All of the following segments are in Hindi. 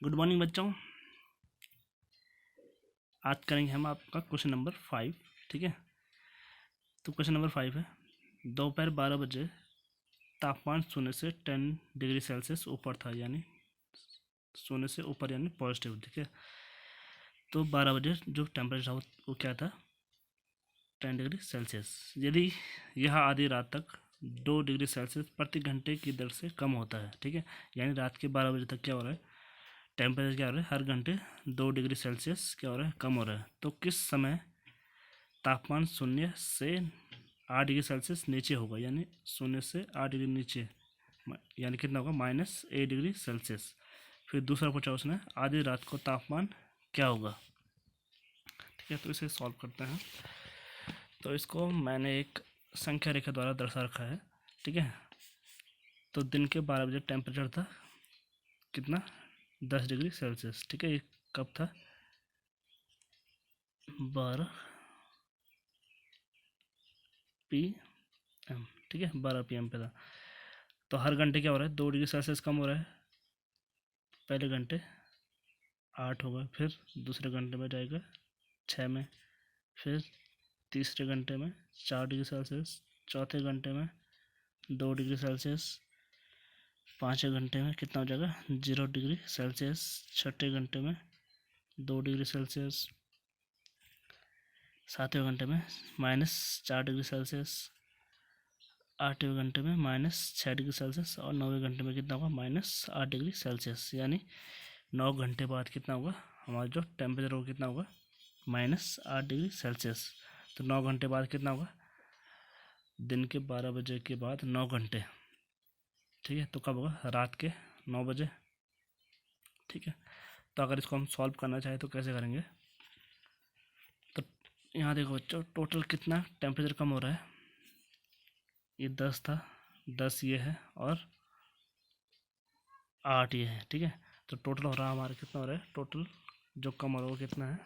गुड मॉर्निंग बच्चों। आज करेंगे हम आपका क्वेश्चन नंबर 5। ठीक है, तो क्वेश्चन नंबर 5 है, दोपहर 12 बजे तापमान शून्य से 10 डिग्री सेल्सियस ऊपर था, यानी शून्य से ऊपर यानी पॉजिटिव। ठीक है, तो 12 बजे जो टेम्परेचर था वो क्या था, 10 डिग्री सेल्सियस। यदि यह आधी रात तक 2 डिग्री सेल्सियस प्रति घंटे की दर से कम होता है, ठीक है, यानी रात के 12 बजे तक क्या हो रहा है, टेम्परेचर क्या हो रहा है, हर घंटे 2 डिग्री सेल्सियस क्या हो रहा है, कम हो रहा है, तो किस समय तापमान शून्य से 8 डिग्री सेल्सियस नीचे होगा, यानी शून्य से 8 डिग्री नीचे, यानी कितना होगा, -8 डिग्री सेल्सियस। फिर दूसरा पूछा उसने, आधी रात को तापमान क्या होगा। ठीक है, तो इसे सॉल्व करते हैं। तो इसको मैंने एक संख्या रेखा द्वारा दर्शा रखा है। ठीक है, तो दिन के 12 बजे टेम्परेचर था कितना, 10 डिग्री सेल्सियस। ठीक है, ये कब था, 12 PM। ठीक है, 12 PM पे था। तो हर घंटे क्या हो रहा है, 2 डिग्री सेल्सियस कम हो रहा है। पहले घंटे 8 होगा, फिर दूसरे घंटे में जाएगा 6 में, फिर तीसरे घंटे में 4 डिग्री सेल्सियस, चौथे घंटे में 2 डिग्री सेल्सियस, पाँचवें घंटे में कितना हो जाएगा, 0 डिग्री सेल्सियस, छठे घंटे में 2 डिग्री सेल्सियस, सातवें घंटे में -4 डिग्री सेल्सियस, आठवें घंटे में -6 डिग्री सेल्सियस, और नौवें घंटे में कितना होगा, -8 डिग्री सेल्सियस। यानी 9 घंटे बाद कितना होगा, हमारा जो टेम्परेचर होगा कितना होगा, -8 डिग्री सेल्सियस। तो 9 घंटे बाद कितना होगा, दिन के 12 बजे के बाद 9 घंटे। ठीक है, तो कब होगा, रात के 9 बजे। ठीक है, तो अगर इसको हम सॉल्व करना चाहें तो कैसे करेंगे, तो यहाँ देखो बच्चों, टोटल कितना टेम्परेचर कम हो रहा है, ये 10 था, 10 ये है, और 8 ये है। ठीक है, तो टोटल हो रहा है हमारा कितना हो रहा है, टोटल जो कम हो रहा है वो कितना है।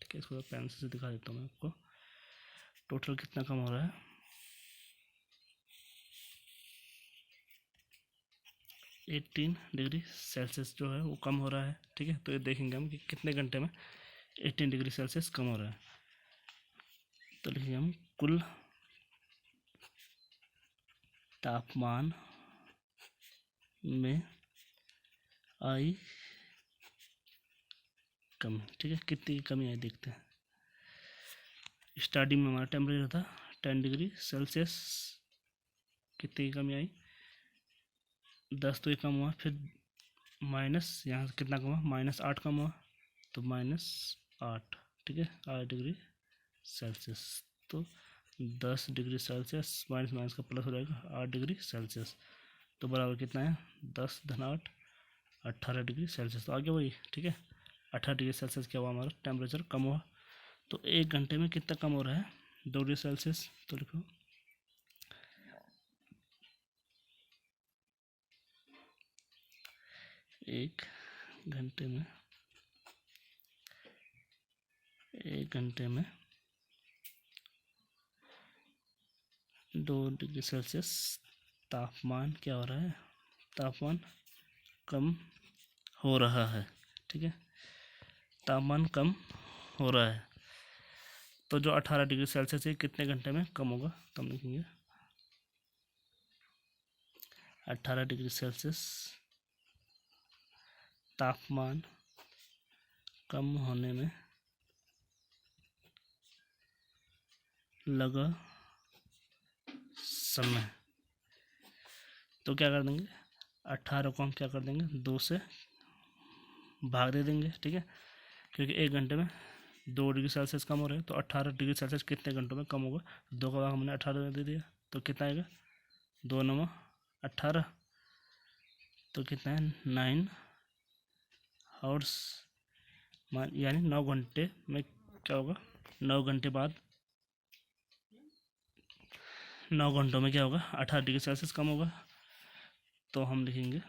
ठीक है, इसको पेंसिल से दिखा देता हूँ मैं आपको, टोटल कितना कम हो रहा है, 18 डिग्री सेल्सियस जो है वो कम हो रहा है। ठीक है, तो ये देखेंगे हम कि कितने घंटे में 18 डिग्री सेल्सियस कम हो रहा है। तो लिखेंगे हम, कुल तापमान में आई कमी। ठीक है, कितनी कमी आई देखते हैं। स्टार्टिंग में हमारा टेम्परेचर था 10 डिग्री सेल्सियस, कितनी कमी आई, 10 तो ये कम हुआ, फिर माइनस यहाँ से कितना कम हुआ, -8 कम हुआ, तो -8। ठीक है, 8 डिग्री सेल्सियस। तो 10 डिग्री सेल्सियस माइनस माइनस का प्लस हो जाएगा, 8 डिग्री सेल्सियस, तो बराबर कितना है, 10 धन 8, 18 डिग्री सेल्सियस। तो आगे वही। ठीक है, 18 डिग्री सेल्सियस क्या हुआ, हमारा टेम्परेचर कम हुआ। तो एक घंटे में कितना कम हो रहा है, 2 डिग्री सेल्सियस। तो लिखो, एक घंटे में 2 डिग्री सेल्सियस तापमान क्या हो रहा है, तापमान कम हो रहा है। ठीक है, तापमान कम हो रहा है। तो जो 18 डिग्री सेल्सियस है कितने घंटे में कम होगा, तो हम लिखेंगे 18 डिग्री सेल्सियस तापमान कम होने में लगा समय। तो क्या कर देंगे, 18 को हम क्या कर देंगे, 2 से भाग दे देंगे। ठीक है, क्योंकि एक घंटे में 2 डिग्री सेल्सियस कम हो रहे हैं, तो 18 डिग्री सेल्सियस कितने घंटों में कम होगा, 2 का हमने 18 दे दिया, तो कितना आएगा, 2 9 18, तो कितना है, 9 आवर्स, यानी 9 घंटे में क्या होगा, 9 घंटे बाद 9 घंटों में क्या होगा, 18 डिग्री सेल्सियस कम होगा। तो हम लिखेंगे,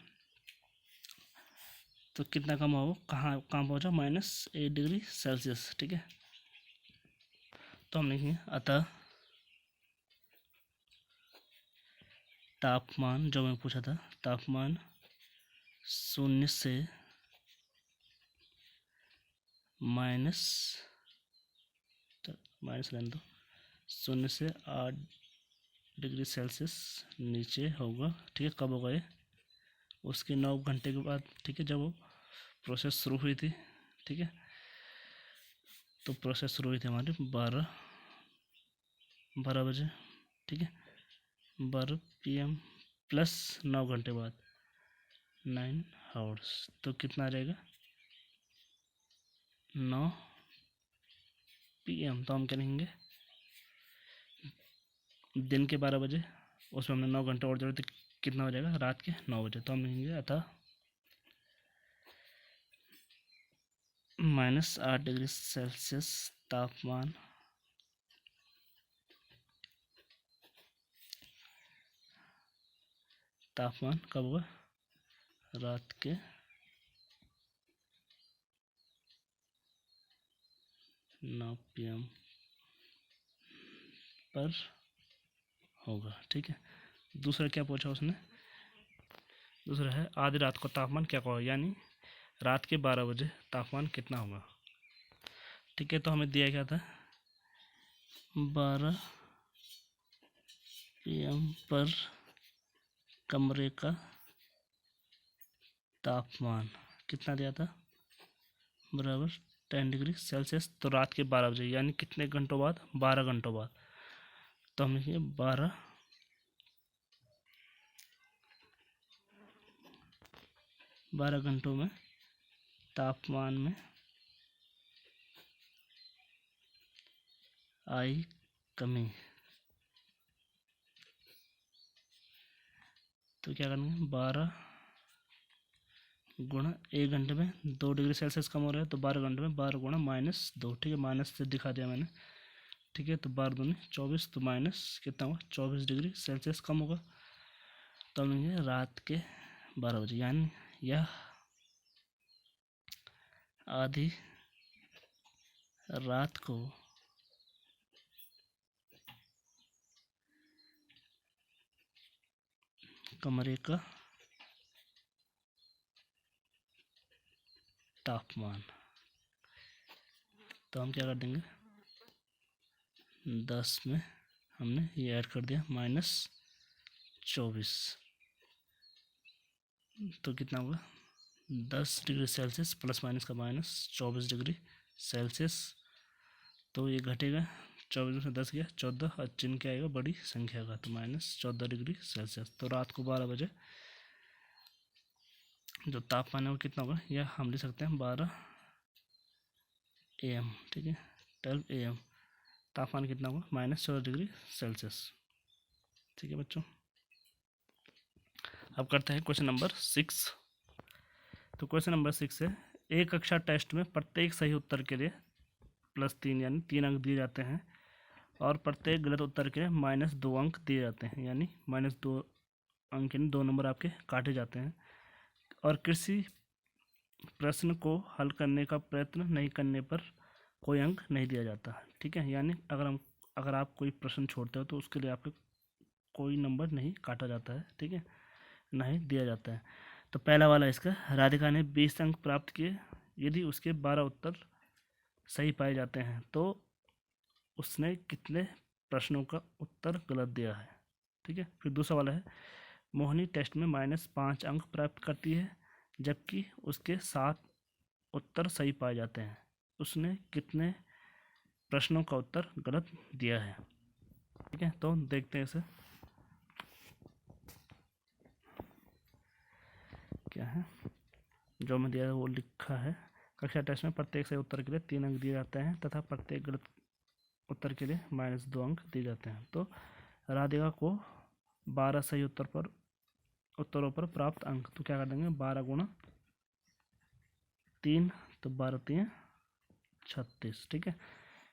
तो कितना कम होगा, कहाँ पहुँचा, -8 डिग्री सेल्सियस। ठीक है, तो हम लिखेंगे, अतः तापमान जो मैं पूछा था, तापमान 0 से माइनस रहने दो, 0 से 8 डिग्री सेल्सियस नीचे होगा। ठीक है, कब होगा ये? उसके 9 घंटे के बाद। ठीक है, जब वो प्रोसेस शुरू हुई थी। ठीक है, तो प्रोसेस शुरू हुई थी हमारी 12 बजे। ठीक है, 12 PM प्लस 9 घंटे बाद 9 आवर्स, तो कितना रहेगा? 9 PM। तो हम क्या लिखेंगे? दिन के 12 बजे, उसमें हमने 9 घंटे और जोड़े तो कितना हो जाएगा? रात के 9 बजे। तो हम लिखेंगे अतः -8 डिग्री सेल्सियस तापमान कब होगा? रात के 9 PM पर होगा। ठीक है, दूसरा क्या पूछा उसने? दूसरा है आधी रात को तापमान क्या होगा, यानी रात के 12 बजे तापमान कितना होगा। ठीक है, तो हमें दिया क्या था? 12 PM पर कमरे का तापमान कितना दिया था? बराबर 10 डिग्री सेल्सियस। तो रात के 12 बजे यानी कितने घंटों बाद? 12 घंटों बाद। तो हम लिखेंगे 12 घंटों में तापमान में आई कमी। तो क्या करेंगे? 12 गुणा 1 घंटे में 2 डिग्री सेल्सियस कम हो रहा है, तो 12 घंटे में 12 गुणा -2। ठीक है, माइनस से दिखा दिया मैंने। ठीक है, तो 12 दूनी 24, तो माइनस कितना होगा? 24 डिग्री सेल्सियस कम होगा। तो हम लेंगे रात के 12 बजे, यानी यह आधी रात को कमरे का तापमान। तो हम क्या कर देंगे? 10 में हमने ये ऐड कर दिया -24, तो कितना होगा? 10 डिग्री सेल्सियस प्लस माइनस का -24 डिग्री सेल्सियस। तो ये घटेगा, 24 में से 10 गया 14, और चिन्ह क्या आएगा? बड़ी संख्या का, तो -14 डिग्री सेल्सियस। तो रात को 12 बजे जो तापमान है वो कितना होगा? या हम लिख सकते हैं 12 AM। ठीक है, 12 AM तापमान कितना होगा? -14 डिग्री सेल्सियस। ठीक है बच्चों, अब करते हैं क्वेश्चन नंबर 6। तो क्वेश्चन नंबर 6 है, एक कक्षा टेस्ट में प्रत्येक सही उत्तर के लिए +3 यानी 3 अंक दिए जाते हैं, और प्रत्येक गलत उत्तर के लिए -2 अंक दिए जाते हैं, यानी -2 अंक यानी 2 नंबर आपके काटे जाते हैं। और किसी प्रश्न को हल करने का प्रयत्न नहीं करने पर कोई अंक नहीं दिया जाता। ठीक है, यानी अगर आप कोई प्रश्न छोड़ते हो तो उसके लिए आपके कोई नंबर नहीं काटा जाता है। ठीक है, नहीं दिया जाता है। तो पहला वाला इसका, राधिका ने 20 अंक प्राप्त किए यदि उसके 12 उत्तर सही पाए जाते हैं, तो उसने कितने प्रश्नों का उत्तर गलत दिया है। ठीक है, फिर दूसरा वाला है, मोहिनी टेस्ट में -5 अंक प्राप्त करती है जबकि उसके 7 उत्तर सही पाए जाते हैं, उसने कितने प्रश्नों का उत्तर गलत दिया है। ठीक है, तो देखते हैं इसे क्या है। जो मैं दिया है वो लिखा है, कक्षा टेस्ट में प्रत्येक सही उत्तर के लिए 3 अंक दिए जाते हैं तथा प्रत्येक गलत उत्तर के लिए -2 अंक दिए जाते हैं। तो राधिका को 12 सही उत्तरों पर प्राप्त अंक, तो क्या कर देंगे? 12 गुणा 3, तो 12 3 36। ठीक है,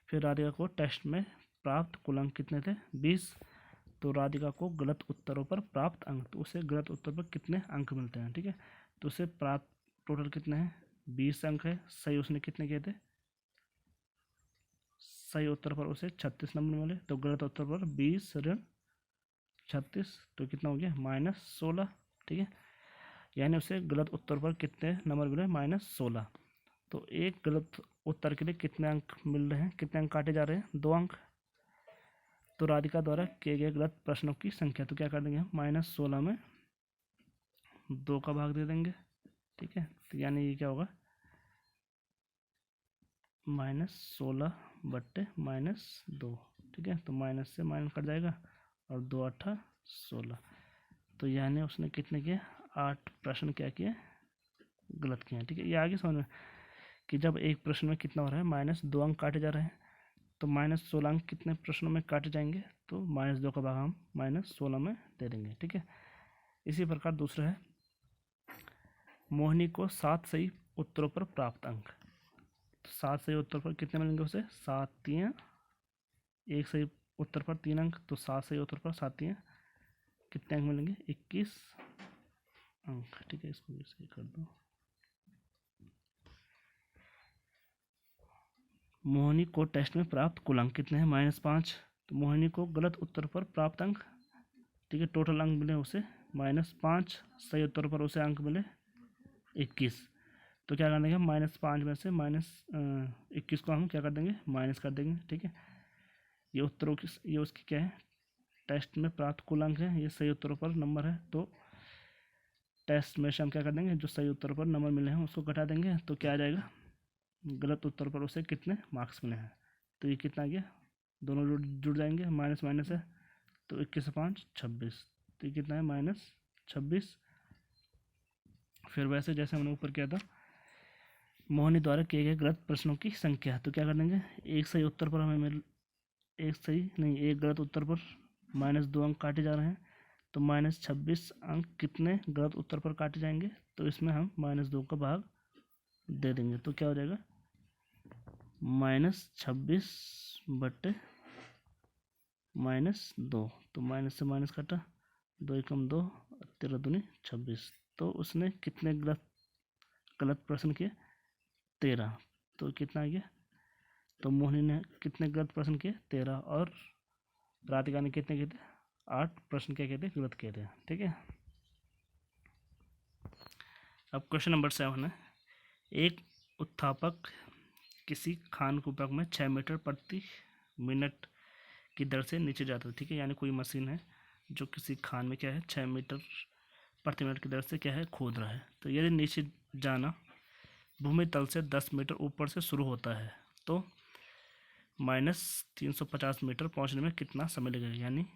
फिर राधिका को टेस्ट में प्राप्त कुल अंक कितने थे? 20। तो राधिका को गलत उत्तरों पर प्राप्त अंक, तो उसे गलत उत्तर पर कितने अंक मिलते हैं। ठीक है, तो उसे प्राप्त टोटल कितने हैं? 20 अंक है। सही उसने कितने किए थे? सही उत्तर पर उसे 36 नंबर मिले, तो गलत उत्तर पर 20 ऋण 36, तो कितना हो गया? -16। ठीक है, यानी उसे गलत उत्तर पर कितने नंबर मिले? -16। तो एक गलत उत्तर के लिए कितने अंक मिल रहे हैं, कितने अंक काटे जा रहे हैं, 2 अंक। तो राधिका द्वारा किए गए गलत प्रश्नों की संख्या, तो क्या कर देंगे हम, -16 में 2 का भाग दे देंगे, ठीक है। तो यानी ये क्या होगा, -16/-2, ठीक है। तो माइनस से माइनस कट जाएगा और 2 8 16। तो यानी उसने कितने किए, 8 प्रश्न क्या किए, गलत किए हैं, ठीक है। ये आगे समझ में कि जब एक प्रश्न में कितना हो रहा है, -2 अंक काटे जा रहे हैं, तो -16 अंक कितने प्रश्नों में काटे जाएंगे, तो -2 का भाग हम -16 में दे देंगे, ठीक है। इसी प्रकार दूसरा है, मोहिनी को 7 सही उत्तरों पर प्राप्त अंक। तो 7 सही उत्तर पर कितने मिलेंगे उसे, 7 3, एक सही उत्तर पर 3 अंक, तो 7 सही उत्तर पर 7 3 कितने अंक मिलेंगे, 21 अंक, ठीक है। इसको भी सही कर दो। मोहिनी को टेस्ट में प्राप्त कुल अंक कितने हैं, -5। तो मोहिनी को गलत उत्तर पर प्राप्त अंक, ठीक है, टोटल अंक मिले उसे -5, सही उत्तर पर उसे अंक मिले 21। तो क्या कर देंगे, -5 में से -21 को हम क्या कर देंगे, माइनस कर देंगे, ठीक है। ये उत्तरों की, ये उसकी क्या है, टेस्ट में प्राप्त कुल अंक है, ये सही उत्तरों पर नंबर है। तो टेस्ट में से हम क्या कर देंगे, जो सही उत्तर पर नंबर मिले हैं उसको घटा देंगे, तो क्या आ जाएगा, गलत उत्तर पर उसे कितने मार्क्स मिले हैं। तो ये कितना आ गया, दोनों जुड़ जाएंगे, माइनस माइनस है, तो 21 से 5 26। तो ये कितना है, -26। फिर वैसे जैसे हमने ऊपर किया था, मोहिनी द्वारा किए गए गलत प्रश्नों की संख्या, तो क्या कर देंगे, एक सही उत्तर पर हमें एक गलत उत्तर पर -2 अंक काटे जा रहे हैं, तो -26 अंक कितने गलत उत्तर पर काटे जाएंगे, तो इसमें हम -2 का भाग दे देंगे। तो क्या हो जाएगा, -26/-2, तो माइनस से माइनस काटा, 2 एकम 2, 13 दूनी 26। तो उसने कितने गलत प्रश्न किए, 13। तो कितना आ गया, तो मोहिनी ने कितने गलत प्रश्न किए, 13, और राधिका ने कितने किए थे, 8 प्रश्न क्या किए थे, गलत किए थे, ठीक है। अब क्वेश्चन नंबर 7 है, एक उत्थापक किसी खान कूपक में 6 मीटर प्रति मिनट की दर से नीचे जाता है, ठीक है। यानी कोई मशीन है जो किसी खान में क्या है, 6 मीटर प्रति मिनट की दर से क्या है, खोद रहा है। तो यदि नीचे जाना भूमि तल से 10 मीटर ऊपर से शुरू होता है, तो -350 मीटर पहुंचने में कितना समय लगेगा। यानी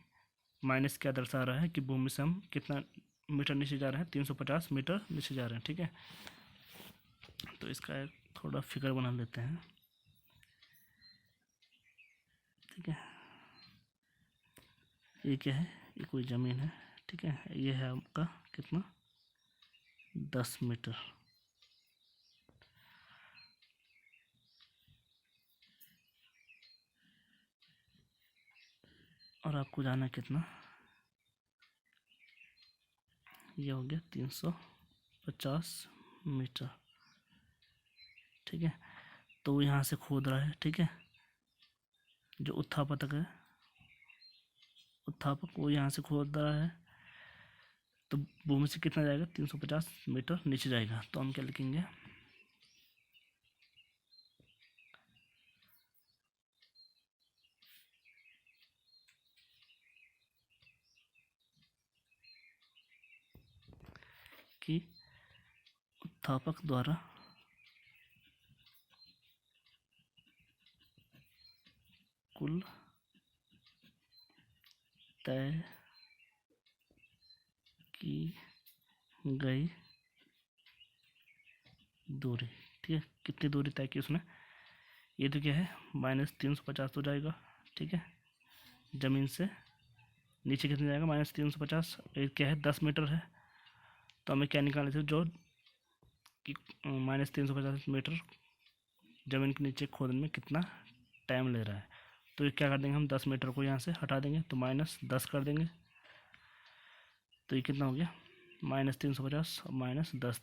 माइनस क्या दर्शा रहा है कि भूमि से हम कितना मीटर नीचे जा रहे हैं, 350 मीटर नीचे जा रहे हैं, ठीक है। तो इसका एक थोड़ा फिगर बना लेते हैं, ठीक है। ये क्या है, ये कोई ज़मीन है, ठीक है। ये है आपका कितना, 10 मीटर, और आपको जाना कितना, ये हो गया 350 मीटर, ठीक है। तो यहाँ से खोद रहा है, ठीक है। जो उत्थापक है, उत्थापक वो यहाँ से खोद रहा है, तो भूमि से कितना जाएगा, 350 मीटर नीचे जाएगा। तो हम क्या लिखेंगे, कि उत्थापक द्वारा कुल तय की गई दूरी, ठीक है। कितनी दूरी तय की उसने, ये तो क्या है, -350 हो जाएगा, ठीक है। ज़मीन से नीचे कितने जाएगा, -350, ये क्या है, 10 मीटर है। तो हमें क्या निकालना चाहिए, जो कि -350 मीटर ज़मीन के नीचे खोदने में कितना टाइम ले रहा है। तो ये क्या कर देंगे हम, 10 मीटर को यहाँ से हटा देंगे, तो -10 कर देंगे। तो ये कितना हो गया, -350 और -10,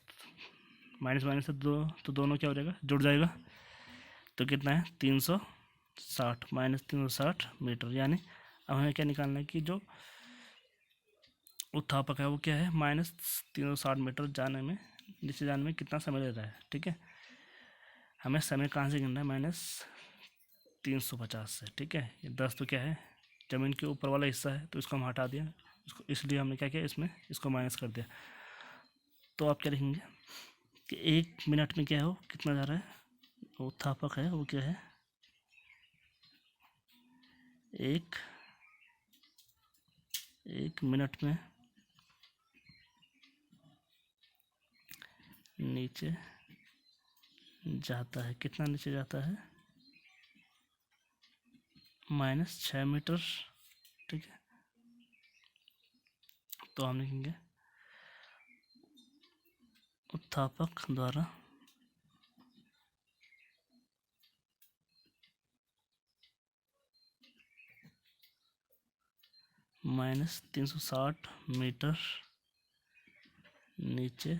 माइनस माइनस से दो, तो दोनों क्या हो जाएगा, जुड़ जाएगा। तो कितना है, 360, -360 मीटर। यानी अब हमें क्या निकालना है कि जो उत्थापक है वो क्या है, -360 मीटर जाने में, नीचे जाने में कितना समय ले रहा है, ठीक है। हमें समय कहाँ से गिनना है, -350 से, ठीक है। ये 10 तो क्या है, ज़मीन के ऊपर वाला हिस्सा है, तो इसको हम हटा दिया, उसको इसलिए हमने क्या किया, इसमें इसको माइनस कर दिया। तो आप क्या लिखेंगे कि 1 मिनट में क्या है, वो कितना जा रहा है, उत्थापक है वो क्या है, एक मिनट में नीचे जाता है, कितना नीचे जाता है, -6 मीटर, ठीक है। तो हम लिखेंगे उत्थापक द्वारा -360 मीटर नीचे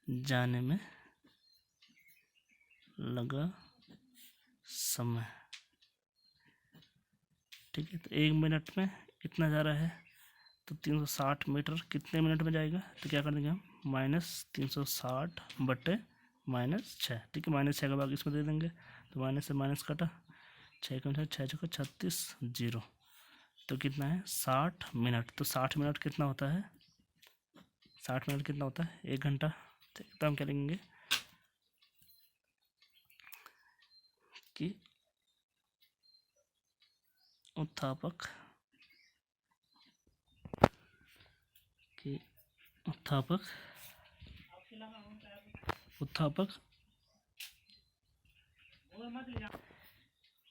जाने में लगा समय, ठीक है। तो 1 मिनट में इतना जा रहा है, तो 360 मीटर कितने मिनट में जाएगा, तो क्या कर देंगे हम, -360 बटे -6, ठीक है। -6 का भाग इसमें दे देंगे, तो माइनस से माइनस कटा, 6 का 6 6 36 0, तो कितना है 60 मिनट। तो 60 मिनट कितना होता है, 60 मिनट कितना होता है, 1 घंटा, ठीक। तो हम क्या लिखेंगे कि उत्थापक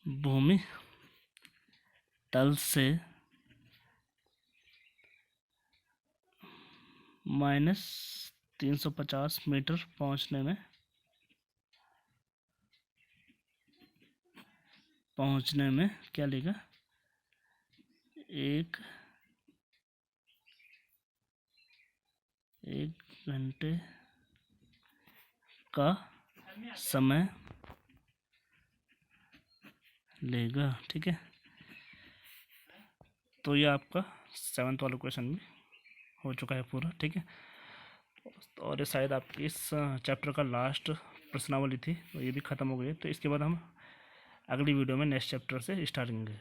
भूमि तल से -350 मीटर पहुंचने में क्या लेगा, 1 घंटे का समय लेगा, ठीक है। तो ये आपका 7th वाला क्वेश्चन भी हो चुका है पूरा, ठीक है। और ये शायद आपकी इस चैप्टर का लास्ट प्रश्नावली थी, तो ये भी ख़त्म हो गई है। तो इसके बाद हम अगली वीडियो में नेक्स्ट चैप्टर से स्टार्ट करेंगे।